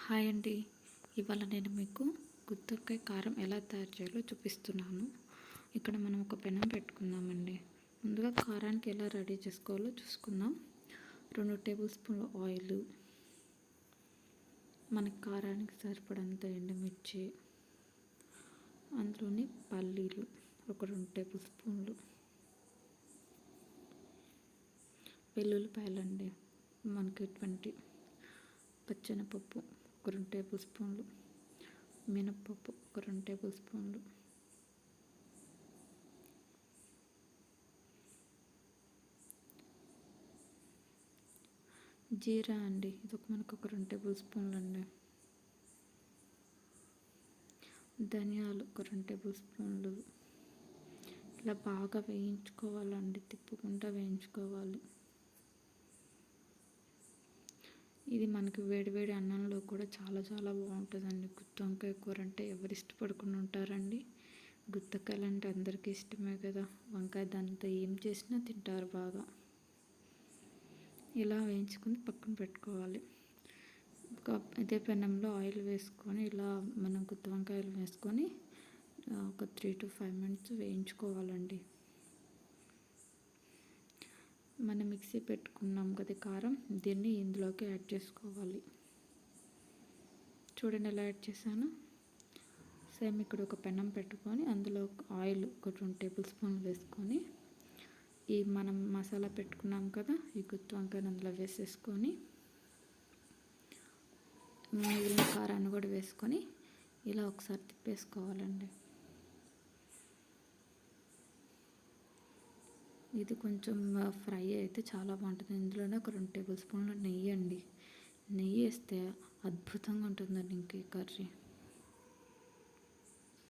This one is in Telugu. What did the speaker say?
హాయ్ అండి. ఇవాళ నేను మీకు గుత్తొంకాయ కారం ఎలా తయారు చేయాలో చూపిస్తున్నాను. ఇక్కడ మనం ఒక పెనం పెట్టుకుందామండి. ముందుగా కారానికి ఎలా రెడీ చేసుకోవాలో చూసుకుందాం. 2 టేబుల్ స్పూన్ల ఆయిల్, మనకి కారానికి సరిపడంత ఎండుమిర్చి, అందులోని పల్లీలు ఒక 2 టేబుల్ స్పూన్లు, వెల్లుల్లిపాయలండి మనకి 20, పచ్చెనపప్పు ఒక 2 టేబుల్ స్పూన్లు, మినప్పప్పు ఒక 2 టేబుల్ స్పూన్లు, జీరా అండి ఇది మనకు ఒక 2 టేబుల్ స్పూన్లు అండి, ధనియాలు ఒక 2 టేబుల్ స్పూన్లు. ఇలా బాగా వేయించుకోవాలండి, తిప్పుకుంటూ వేయించుకోవాలి. ఇది మనకి వేడివేడి అన్నంలో కూడా చాలా బాగుంటుందండి. గుత్తొంకాయ కూర అంటే ఎవరు ఇష్టపడకుండా ఉంటారండి. గుత్తొంకాయలు అంటే అందరికీ ఇష్టమే కదా. వంకాయ దాంతో ఏం చేసినా తింటారు బాగా. ఇలా వేయించుకొని పక్కన పెట్టుకోవాలి. ఇదే పెనంలో ఆయిల్ వేసుకొని ఇలా మనం గుత్తి వంకాయలు వేసుకొని ఒక 3 to 5 minutes వేయించుకోవాలండి. మనం మిక్సీ పెట్టుకున్నాం కదా కారం, దీన్ని ఇందులోకి యాడ్ చేసుకోవాలి. చూడండి ఎలా యాడ్ చేశాను. సేమ్ ఇక్కడ ఒక పెనం పెట్టుకొని అందులో ఆయిల్ ఒక 2 టేబుల్ స్పూన్లు వేసుకొని ఈ మనం మసాలా పెట్టుకున్నాం కదా ఈ గుత్తి వంకాయను అందులో వేసేసుకొని మిగిలిన కారాన్ని కూడా వేసుకొని ఇలా ఒకసారి తిప్పేసుకోవాలండి. ఇది కొంచెం ఫ్రై అయితే చాలా బాగుంటుంది. ఇందులోనే ఒక 2 టేబుల్ స్పూన్ల నెయ్యి అండి. నెయ్యి వేస్తే అద్భుతంగా ఉంటుందండి ఇంక కర్రీ.